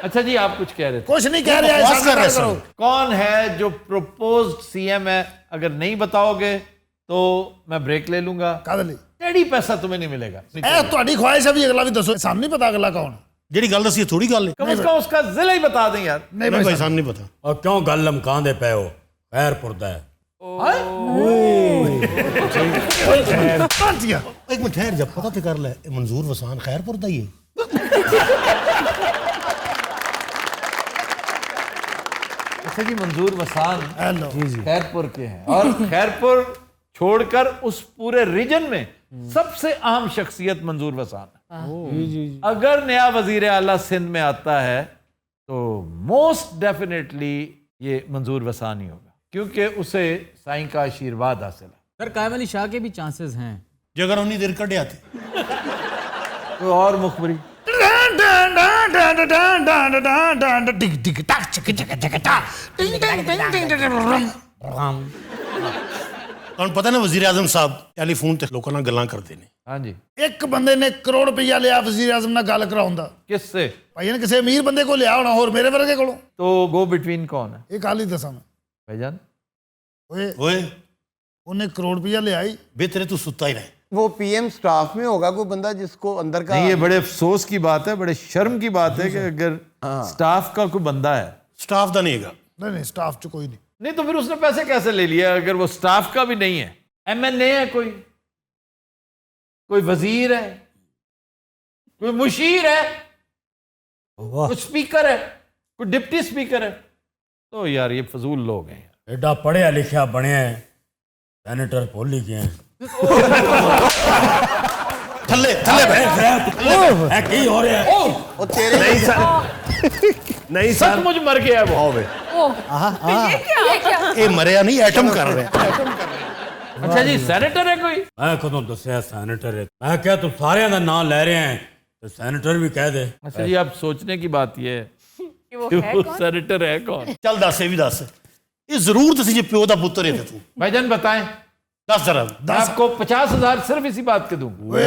अच्छा जी आप कुछ कह रहे थे। ਕੁਛ ਨਹੀਂ ਕਹਿ ਰਿਹਾ, बकवास ऐसा कर रहे ना करो। सब। कौन है जो प्रपोज्ड CM है? अगर नहीं बताओगे तो मैं ब्रेक ले लूंगा। ਕਾਹਦੇ ਲਈ? टेढ़ी पैसा तुम्हें नहीं मिलेगा। ਇਹ ਤੁਹਾਡੀ ਖੁਆਇਸ਼ ਹੈ ਵੀ ਅਗਲਾ ਵੀ ਦੱਸੋ। ਸਾਨੂੰ ਨਹੀਂ ਪਤਾ ਅਗਲਾ ਕੌਣ ਹੈ। ਜਿਹੜੀ ਗੱਲ ਦੱਸੀ ਥੋੜੀ ਗੱਲ ਹੈ। कम से कम उसका जिला ही बता दें यार। ਨਹੀਂ ਨਹੀਂ ਭਾਈ ਭਾਈ ਸਾਨੂੰ ਨਹੀਂ ਪਤਾ। और क्यों गल लमकांदे पे हो? खैरपुर दा है। ਸਾਹਿਬ। ਇੱਕ ਮਿੰਟ ਠਹਿਰ ਜਾ, ਪਤਾ ਤੇ ਕਰ ਲੈ। ਇਹ ਮਨਜ਼ੂਰ ਵਸਾਨ ਖੈਰਪੁਰ ਦਾ ਹੀ ਹੈ। अच्छा जी मंजूर वसान हेलो खैरपुर के हैं और खैरपुर छोड़कर उस पूरे रीजन में सबसे अहम शख्सियत मंजूर वसान है। अगर नया वजीर आला सिंध में आता है तो मोस्ट डेफिनेटली ये मंजूर वसान ही होगा, क्योंकि उसे साईं का आशीर्वाद हासिल है। सर कायम अली शाह के भी चांसेस हैं। जगह उन्हीं देर कढ़िया थे। कोई और मुखबरी? ਤੁਹਾਨੂੰ ਪਤਾ ਨਾ ਵਜ਼ੀਰ ਆਜ਼ਮ ਸਾਹਿਬ ਟੈਲੀਫੋਨ ਤੇ ਲੋਕਾਂ ਨਾਲ ਗੱਲਾਂ ਕਰਦੇ ਨੇ। हाँ जी। ਇੱਕ ਬੰਦੇ ਨੇ ਕਰੋੜ ਰੁਪਈਆ ਲਿਆ ਵਜ਼ੀਰ ਆਜ਼ਮ ਨਾਲ ਗੱਲ ਕਰਾਉਂਦਾ। किससे? ਭਾਈ ਨੇ ਕਿਸੇ ਅਮੀਰ ਬੰਦੇ ਕੋਲ ਲਿਆ ਹੋਣਾ, ਹੋਰ ਮੇਰੇ ਵਰਗੇ ਕੋਲੋਂ। तो गो बिटवीन कौन है ਇਹ ਕਾਲੀ ਦੱਸਾਂ ਮੈਂ। भाईजान? ਓਏ ਓਏ ਉਹਨੇ ਕਰੋੜ ਰੁਪਈਆ ਲਿਆ ਹੀ। बेहतर तू सुता ही रहे। वो पीएम स्टाफ में होगा कोई बंदा जिसको अंदर का नहीं, ये बड़े अफसोस की बात है, बड़े शर्म की बात है कि अगर स्टाफ का कोई बंदा है। स्टाफ ਦਾ ਨਹੀਂ ਹੈਗਾ। ਨਹੀਂ ਨਹੀਂ ਸਟਾਫ ਚ ਕੋਈ ਨਹੀਂ। नहीं तो फिर उसने पैसे कैसे ले लिया अगर वो स्टाफ का भी नहीं है? MNA है, कोई वजीर है, कोई मुशीर है, कोई स्पीकर है, कोई डिप्टी स्पीकर है। तो यार ये फजूल लोग हैं। एडा पढ़िया लिखिया बने हैं, सेनेटर भूल ही गए हैं। ਥੱਲੇ ਥੱਲੇ ਬਹਿ। है की हो रहा है? वो तेरे ਨਹੀਂ ਸਰ, ਨਹੀਂ ਸਰ। सचमुच मर गया है वो। ये क्या? ਇਹ ਮਰਿਆ ਨਹੀਂ, ਐਟਮ ਕਰ ਰਿਹਾ। अच्छा जी सेनेटर है कोई? मैं कदों दसिया सेनेटर है। मैं क्या तू सारे का नाम ले रहे हैं तो सेनेटर भी कह दे। अच्छा जी, आप सोचने की बात ये है कि वो कि है वो कौन? सेनेटर है कौन? ਚੱਲ ਦੱਸ, ਇਹ ਵੀ ਦੱਸ। ਇਹ ਜ਼ਰੂਰ ਦੱਸੀ ਜੇ ਪਿਓ ਦਾ ਪੁੱਤਰ ਹੈ ਤੇ ਤੂੰ भाईजान बताएं। ਦੱਸ ਜ਼ਰਾ। मैं आपको 50,000 सिर्फ इसी बात के दूंगा।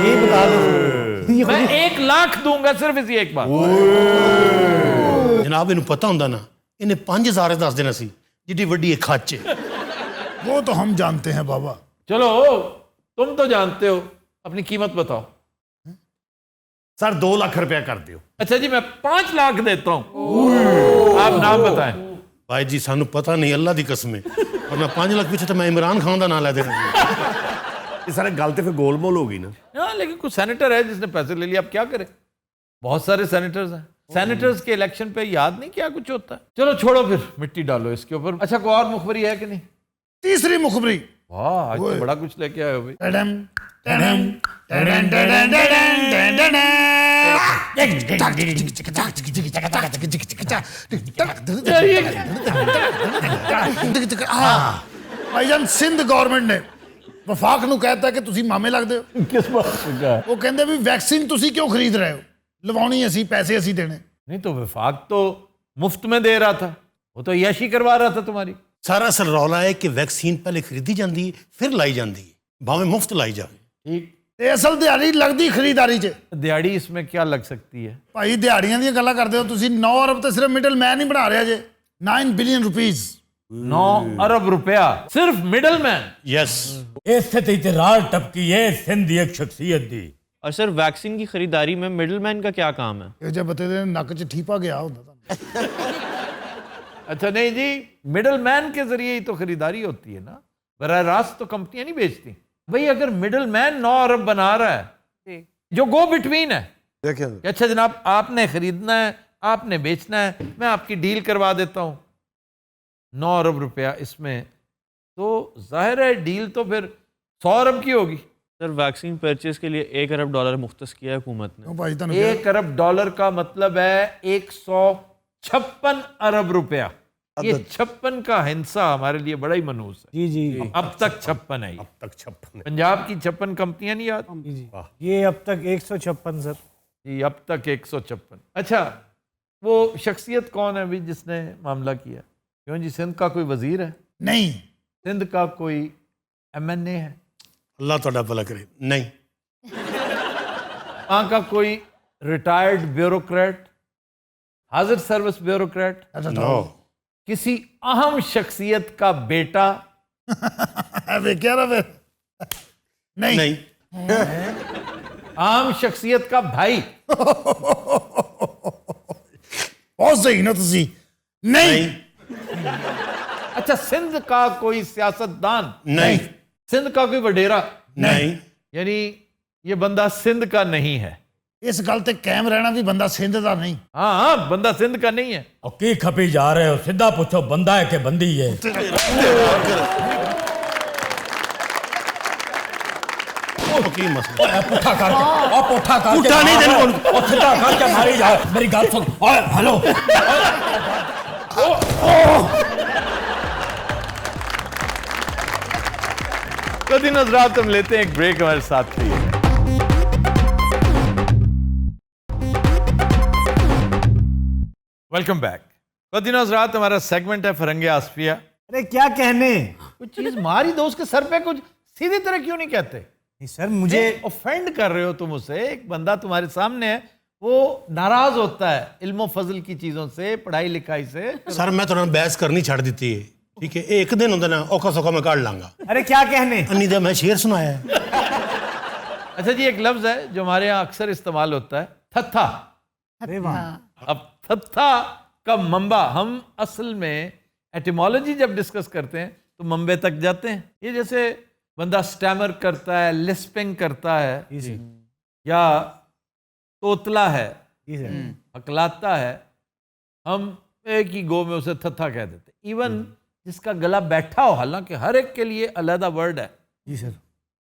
ये बता दो। मैं 1 लाख दूंगा सिर्फ इसी एक बात। ਜਨਾਬ ਇਹਨੂੰ ਪਤਾ ਹੁੰਦਾ ਨਾ, ਇਹਨੇ 5,000 ਦੱਸ ਦੇਣਾ ਸੀ, ਜਿੱਡੀ ਵੱਡੀ ਇਹ ਖੱਚ ਹੈ। वो तो हम जानते हैं बाबा। चलो तुम तो जानते हो, अपनी कीमत बताओ। सर 2 लाख रुपया कर दियो। अच्छा जी मैं 5 लाख देता हूँ, आप नाम बताएं। भाई जी सानू पता नहीं, अल्लाह दी कसम है, और मैं 5 लाख पीछे तो मैं इमरान खान का नाम लै देना। ये सारे गल तो फिर गोलमोल होगी ना। हाँ लेकिन कुछ सेनेटर है जिसने पैसे ले लिए, अब क्या करें, बहुत सारे सेनेटर्स हैं। सेनेटर्स के इलेक्शन पे याद नहीं क्या कुछ होता है। चलो छोड़ो फिर, मिट्टी डालो इसके ऊपर। अच्छा कोई और मुखबरी है कि नहीं? तीसरी मुखबरी। वाह आज तो बड़ा कुछ लेके आए हो भाई। टडम, टडम, टडन, टडन, टडन, टडन, हाँ, भाईजान सिंध गवर्नमेंट ने वफाक ਨੂੰ कहता कि ਤੁਸੀਂ ਮਾਮੇ ਲੱਗਦੇ ਹੋ। किस बात का? ਉਹ ਕਹਿੰਦੇ ਵੀ ਵੈਕਸੀਨ ਤੁਸੀਂ ਕਿਉਂ ਖਰੀਦ ਰਹੇ ਹੋ, ਲਵਾਉਣੀ ਅਸੀਂ, ਪੈਸੇ ਅਸੀਂ देने। नहीं तो विफाक तो मुफ्त में दे रहा था, वो तो यशी करवा रहा था तुम्हारी। सारा असल रौला है कि वैक्सीन पहले खरीदी जाती है फिर लाई जाती है, भावें मुफ्त लाई जाए। ठीक, ਤੇ ਅਸਲ ਦਿਹਾੜੀ ਲੱਗਦੀ ਖਰੀਦਾਰੀ 'ਚ। दिहाड़ी इसमें क्या लग सकती है? ਭਾਈ ਦਿਹਾੜੀਆਂ ਦੀਆਂ ਗੱਲਾਂ ਕਰਦੇ ਹੋ ਤੁਸੀਂ। 9 ਅਰਬ ਤੇ ਸਿਰਫ ਮਿਡਲ ਮੈਨ ਹੀ ਬਣਾ ਰਿਹਾ ਜੇ। 9 ਬਿਲੀਅਨ रुपीस। 9 अरब रुपया सिर्फ मिडल मैन। यस, इससे तो इतरार टपकी है सिंध की एक शख्सियत दी। और सर वैक्सीन की खरीदारी में मिडलमैन का क्या काम है? ਇਹ ਜੇ ਬਤੇ ਦੇ ਨੱਕ 'ਚ ਠੀਪਾ ਗਿਆ ਹੁੰਦਾ ਤੁਹਾਨੂੰ। अच्छा नहीं जी, मिडल मैन के जरिए ही तो खरीदारी होती है ना, बराह रास्त तो कंपनियां नहीं बेचती भाई। अगर मिडल मैन 9 अरब बना रहा है, जो गो बिटवीन है, देखिए कि अच्छा जनाब आपने खरीदना है, आपने बेचना है, मैं आपकी डील करवा देता हूँ 9 अरब रुपया इसमें, तो जाहिर है डील तो फिर 100 अरब की होगी। सर वैक्सीन परचेज के लिए $1 अरब मुख्तस किया है हुकूमत ने। ਭਾਈ ਤੁਹਾਨੂੰ $1 अरब का मतलब है 156 अरब रुपया। ये 56 का हिस्सा हमारे लिए बड़ा ही मनूस है। जी जी, अब तक 56 है। अब तक 56 पंजाब की 56 कंपनियां नहीं याद? ये अब तक 156 सर। जी अब तक 156। अच्छा वो शख्सियत कौन है अभी जिसने मामला किया? क्यों जी, सिंध का कोई वजीर है? नहीं। सिंध का कोई MNA है? अल्लाह तुहाडा भला करे। नहीं। वहाँ का कोई रिटायर्ड ब्यूरोक्रेट, हाजिर सर्विस ब्यूरोक्रेट? नो। किसी अहम शख्सियत का बेटा? अबे क्या रहा फिर? नहीं। नहीं। अहम शख्सियत का भाई? बहुत सही ना तुसी। नहीं। अच्छा सिंध का कोई सियासतदान? नहीं। सिंध का कोई वडेरा? नहीं। यानी ये बंदा सिंध का नहीं है। इस गल ते कायम रहना भी बंदा सिंध दा नहीं। हाँ हाँ बंदा सिंध का नहीं है। और की खपी जा रहे हो, सीधा पूछो बंदा है कि बंदी है। की मसला पुठा कर और पुठा कर पुठा नहीं देना और सीधा कर के मारी जा। मेरी गल सुन। ओए हेलो, कदीन हज़रात हम लेते हैं एक ब्रेक, हमारे साथ रहिए। Welcome back. कदीन हज़रात हमारा सेगमेंट है फरंगे आसफिया। अरे क्या कहने, कुछ चीज मारी दो उसके सर पे, कुछ सीधी तरह क्यों नहीं कहते? सर मुझे ऑफेंड कर रहे हो तुम उसे। एक बंदा तुम्हारे सामने है, वो नाराज होता है इल्म फजल की चीजों से, पढ़ाई लिखाई से। सर मैं तुहानू बहस करनी छड़ दी है, ठीक है? एक दिन होंगे ना, औखा सौखा मैं काट लांगा। अरे क्या कहने, अन्नी दा मैं शेर सुनाया है। अच्छा जी एक लफ्ज है जो हमारे यहाँ अक्सर इस्तेमाल होता है, थत्था। अब थत्था का मंबा, हम असल में एटिमोलॉजी जब डिस्कस करते हैं तो मंबे तक जाते हैं। ये जैसे बंदा स्टैमर करता है, लिस्पिंग करता है, या तोतला है, हकलाता है, हम एक ही गो में उसे थत्था कह देते। इवन जिसका गला बैठा हो, हालांकि हर एक के लिए अलहदा वर्ड है। जी सर।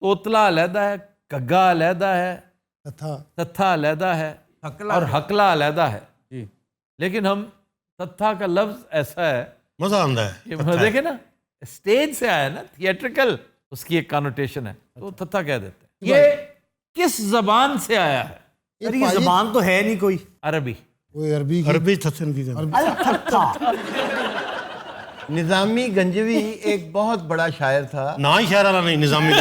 तोतला अलहदा है, कग्गा अलहदा है, तत्था अलहदा है, और हकला अलहदा है। लेकिन हम तत्था का लफ्ज ऐसा है, मजा आता है। ये देखे ना, स्टेज से आया ना, थिएट्रिकल उसकी एक कॉनोटेशन है, तो तत्था कह देते हैं। ये किस जबान से आया है? ये जबान तो है नहीं कोई। अरबी। कोई अरबी अरबी थत्थन की निजामी गंजवी एक बहुत बड़ा शायर था। ना ही शायर वाला नहीं, निजामी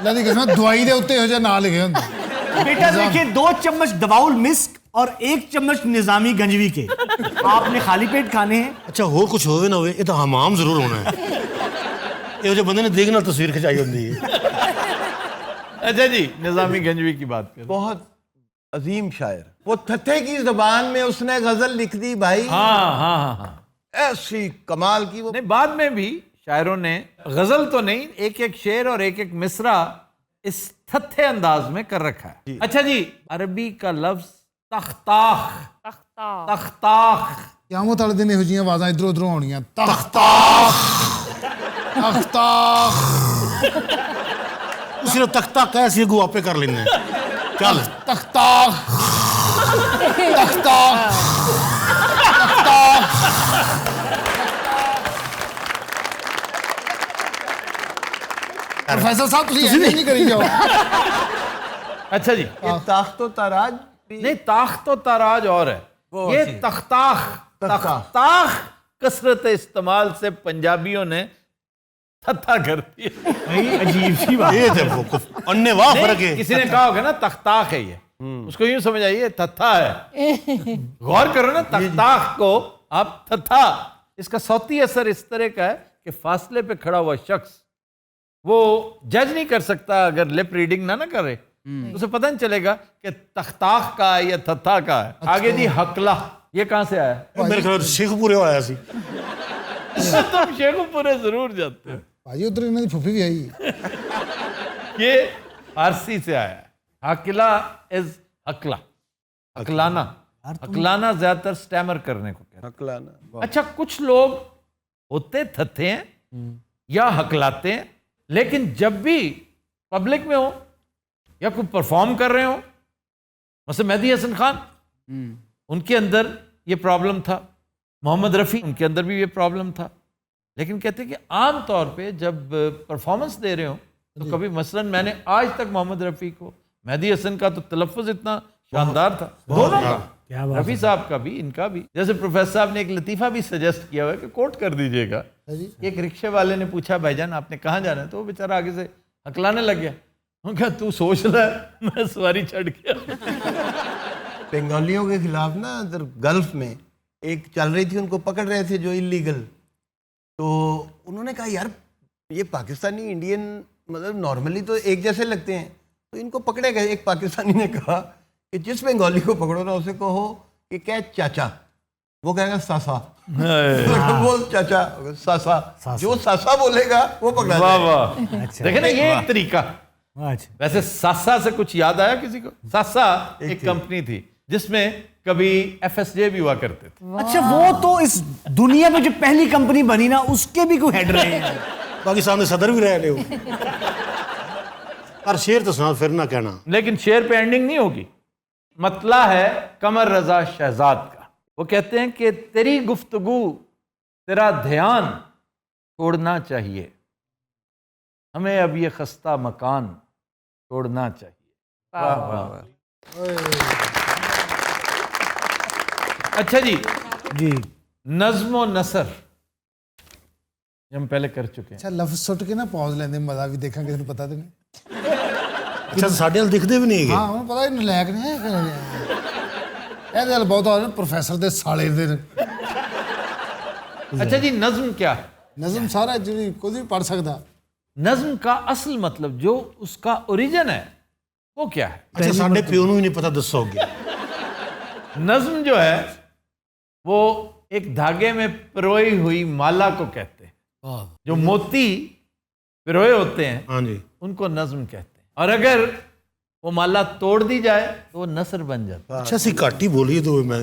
लदी कसम दवाई दे उत्ते हो जा ना लिखे होंगे। बेटा देखिए, 2 चम्मच दवाउल मिस्क और 1 चम्मच निजामी गंजवी के आपने खाली पेट खाने हैं। अच्छा हो कुछ होवे ना होवे, ये तो हमाम जरूर होना है। ये जो बंदे ने देखना तस्वीर खिंचाई होती है। अच्छा जी निजामी गंजवी की बात करें। बहुत अजीम शायर, वो थत्थे की जबान में उसने गजल लिख दी भाई। हाँ। ऐसी कमाल की वो। नहीं, बाद में भी शायरों ने गजल तो नहीं, एक एक शेर और एक एक मिसरा इस थत्थे अंदाज में कर रखा है। अच्छा जी, अरबी का लफ्ज तख्ताख। तख्ताख ਕਿਆਮਤ ਵਾਲੇ ਦਿਨ ਇਹੋ ਜਿਹੀਆਂ ਆਵਾਜ਼ਾਂ ਇਧਰੋਂ ਉਧਰੋਂ ਆਉਣੀਆਂ। ਤਖਤਾਖ ਤਖਤਾਖ। सिर्फ तख्ता कैसे गु आपे कर लेने चल ਤਖਤਾਖ ਤਖਤਾਖ ਤਖਤਾਖ। प्रोफेसर साहब ਤੁਸੀਂ ਐਵੇਂ ਨਹੀਂ करी जाओ। अच्छा जी, ये ताख्तो ताराज नहीं, ताख तो ताराज और है, ये तख्ताख। तख्ताख कसरत इस्तेमाल से पंजाबियों ने थत्था कर दिया। अजीब सी बात। ये थे वो अन्य वाह फर्क है। किसी ने कहा होगा ना तख्ताख है ये, उसको यूं समझ आइए थत्था है। गौर करो ना, तख्ताख को आप थत्था। इसका सौती असर इस तरह का है कि फासले पे खड़ा हुआ शख्स वो जज नहीं कर सकता अगर लिप रीडिंग ना करे, तो उसे पता नहीं चलेगा कि तख्ताख का है या थत्था का है। आगे जी, हकला, ये कहां से आया? मेरे ख्याल शेखपुरे आया सी। तुम शेखुपुरे जरूर जाते हो भाई, उधर इन्हों की फुफी भी आई। ये फारसी से आया है। हकला इज हकला, हकलाना। हकलाना ज्यादातर स्टैमर करने को कहते हैं। हकलाना। अच्छा, कुछ लोग होते थत्थे हैं या हकलाते हैं, लेकिन जब भी पब्लिक में हो या कोई परफॉर्म कर रहे हो, जैसे मेहदी हसन खान, उनके अंदर ये प्रॉब्लम था, मोहम्मद रफ़ी, उनके अंदर भी ये प्रॉब्लम था। लेकिन कहते हैं कि आम तौर पे जब परफॉर्मेंस दे रहे हो तो कभी, मसलन मैंने आज तक मोहम्मद रफ़ी को, मेहदी हसन का तो तलफ़्फ़ुज़ इतना शानदार था, दोनों का, रफ़ी साहब का भी, इनका भी। जैसे प्रोफेसर साहब ने एक लतीफ़ा भी सजेस्ट किया हुआ है कि कोट कर दीजिएगा। एक रिक्शे वाले ने पूछा, भाईजान आपने कहाँ जाना है? तो वो बेचारा आगे से हकलाने लग गया। क्या तू सोच रहा है मैं सवारी चढ़ गया। बंगालियों के खिलाफ ना इधर गल्फ में एक चल रही थी, उनको पकड़ रहे थे जो इलीगल। तो उन्होंने कहा यार ये पाकिस्तानी इंडियन मतलब नॉर्मली तो एक जैसे लगते हैं, तो इनको पकड़े गए। एक पाकिस्तानी ने कहा कि जिस बंगाली को पकड़ो ना उसे कहो कि क्या चाचा, वो कहेगा सासा। बोल चाचा, सासा। जो सासा बोलेगा वो पकड़ा वाह जाएगा। वाह, देखे ना, ये एक तरीका। वैसे सासा से कुछ याद आया किसी को? सासा एक कंपनी थी जिसमें कभी FSJ भी हुआ करते थे। अच्छा, वो तो इस दुनिया में जो पहली कंपनी बनी ना, उसके भी कोई हेड रहे हैं। पाकिस्तान में सदर भी रहे हो। पर शेर तो सुना फिर ना कहना। लेकिन शेर पे एंडिंग नहीं होगी। मतला है कमर रजा शहजाद का। वो कहते हैं कि तेरी गुफ्तगू, तेरा ध्यान छोड़ना चाहिए, हमें अब ये खस्ता मकान छोड़ना चाहिए। वाह वाह। अच्छा जी, नज्म व नसर हम पहले कर चुके हैं। अच्छा, लफ्ज सुट के ना पौज लेंदे, मजा भी देखा, किसी को पता तो नहीं। अच्छा, साढ़े वाल दिखते भी नहीं है। हाँ, उन्हें पता ही नलायक नहीं है। ਇਹਦੇ ਨਾਲ ਬਹੁਤ ਆ ਪ੍ਰੋਫੈਸਰ ਦੇ ਸਾਲੇ ਦੇ। अच्छा जी, नज्म क्या है? नज्म सारा जी कोई भी पढ़ सकता। नज्म का असल मतलब, जो उसका ओरिजिन है, वो क्या है? अच्छा, साढ़े प्यो ਨੂੰ ही नहीं पता, दसोगे। नज्म जो है वो एक धागे में पिरोई हुई माला को कहते हैं। जो मोती पिरोए होते हैं, हाँ जी, उनको नज्म कहते हैं। और अगर वो माला तोड़ दी जाए तो वो नसर बन जाता है। अच्छा सी घट ही बोली तो मैं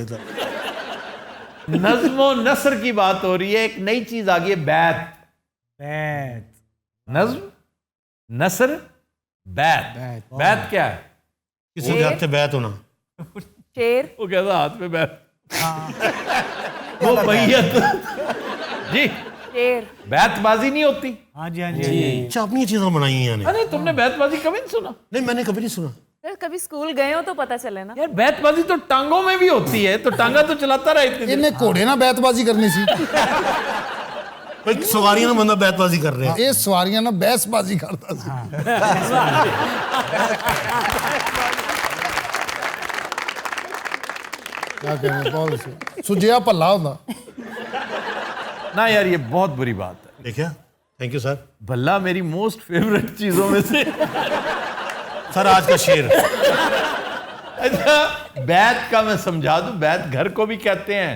नज्म और नसर की बात हो रही है। एक नई चीज आ गई है, बैत। बैत, नज्म, नसर, बैत। बैत क्या है? किसी के हाथ से बैत होना। शेर, वो कहता हाथ में बैत। वो बैयत जी, शेर। बैतबाजी नहीं होती। हाँ जी, हाँ जी। अच्छा, अपनी चीजें बनाई हैं ने। अरे तुमने बैतबाजी कभी नहीं सुना? नहीं, मैंने कभी नहीं सुना। सर, कभी स्कूल गए हो तो पता चले ना। यार, बैतबाजी तो टांगों में भी होती है, तो टांगा तो चलाता रहा इतनी देर। इन्हें घोड़े ना बैतबाजी करनी सी। भाई सवारियां ना बंदा बैतबाजी कर रहे हैं। ये सवारियां ना बहसबाजी करता सी। क्या कहना, बहुत सुजिया भला होता ना यार, ये बहुत बुरी बात है। देखिए, थैंक यू सर। भल्ला मेरी मोस्ट फेवरेट चीजों में से। सर आज का शेर। अच्छा, बैत का मैं समझा दूं, बैत घर को भी कहते हैं।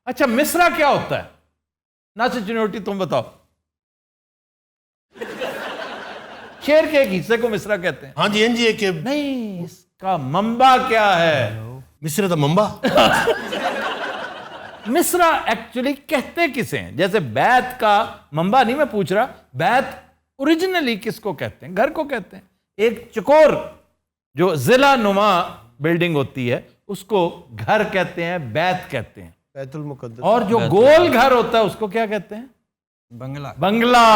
अच्छा, मिसरा क्या होता है? नासिर चिन्होटी तुम बताओ। शेर के एक हिस्से को मिसरा कहते हैं। हाँ जी, हाँ जी, एक नहीं, इसका मंबा क्या है? मिस्र दा मंबा। मिसरा एक्चुअली कहते किसे हैं? जैसे बैत का मंबा नहीं मैं पूछ रहा, बैत ओरिजिनली किसको कहते हैं? घर को कहते हैं। एक चकोर जो जिला नुमा बिल्डिंग होती है उसको घर कहते हैं, बैत कहते हैं। बैतुल मुकद्दस। और जो गोल घर होता है उसको क्या कहते हैं? बंगला। बंगला।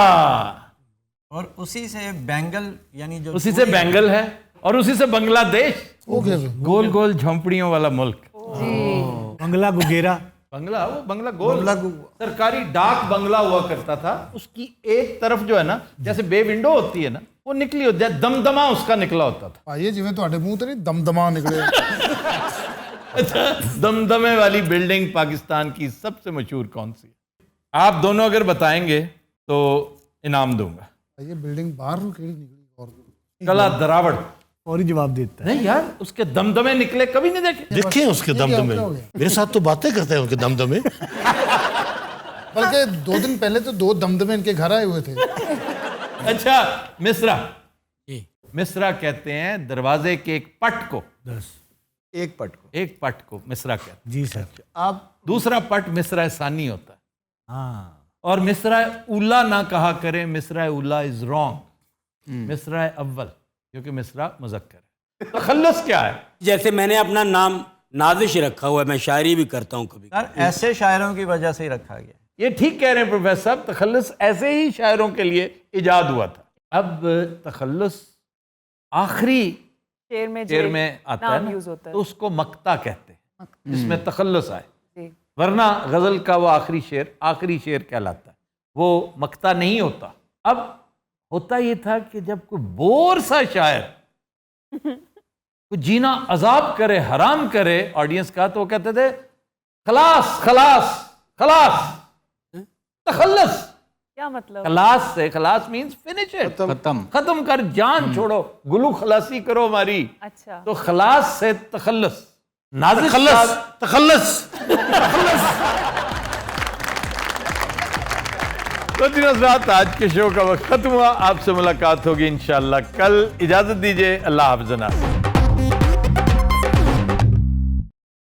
और उसी से बैंगल, यानी जो उसी से बैंगल है, और उसी से बांग्लादेश, गोल गोल झोंपड़ियों वाला मुल्क। बंगला गुगेरा। बंगला, वो बंगला गोल सरकारी डाक बंगला हुआ करता था। उसकी एक तरफ जो है ना, जैसे बे विंडो होती है ना, वो निकली होती है, दमदमा उसका निकला होता था। आइए जिवें ਤੁਹਾਡੇ ਮੂੰਹ ਤੇ नहीं दमदमा निकले। अच्छा, दमदमे वाली बिल्डिंग पाकिस्तान की सबसे मशहूर कौन सी है? आप दोनों अगर बताएंगे तो इनाम दूंगा। ये बिल्डिंग बाहर रू केड़ी निकली और कला दरावड़। और ही जवाब देता है। नहीं यार, उसके दमदमे निकले कभी नहीं देखे? देखे उसके दमदमे, मेरे साथ तो बातें करते हैं उनके दमदमे। बल्कि 2 दिन पहले तो 2 दमदमे इनके घर आए हुए थे। अच्छा, मिसरा। मिसरा कहते हैं दरवाजे के एक पट को। एक पट को, एक पट को मिसरा कहते हैं। जी सर। आप दूसरा पट मिसरा सानी होता है। हाँ। और मिसरा उला ना कहा करें, मिसरा उला इज रॉन्ग, मिसरा अव्वल, क्योंकि मिसरा मुज़क्कर है। तखल्लुस क्या है? जैसे मैंने अपना नाम नाजिश रखा हुआ है, मैं शायरी भी करता हूँ कभी। यार ऐसे शायरों की वजह से ही रखा गया। ये ठीक कह रहे हैं प्रोफेसर साहब, तखल्लुस ऐसे ही शायरों के लिए इजाद हुआ था। अब तखल्लुस आखिरी शेर में आता है ना, तो उसको मक्ता कहते हैं, जिसमें तखल्लुस आए। वरना गजल का वो आखिरी शेर कहलाता है, वो मक्ता नहीं होता। अब होता ये था कि जब कोई बोर सा शायर कोई जीना अजाब करे, हराम करे ऑडियंस का, तो वो कहते थे खलास खलास खलास, तखल्लुस। क्या मतलब? खलास से, खलास मीन्स फिनिश इट, खत्म कर, जान छोड़ो, गुलू खलासी करो हमारी। अच्छा, तो खलास से तखल्लुस। नाज़िर तखल्लुस। तो दिनों रात आज के शो का वक्त खत्म हुआ। आपसे मुलाकात होगी इंशाअल्लाह कल। इजाजत दीजिए, अल्लाह हाफ़िज़।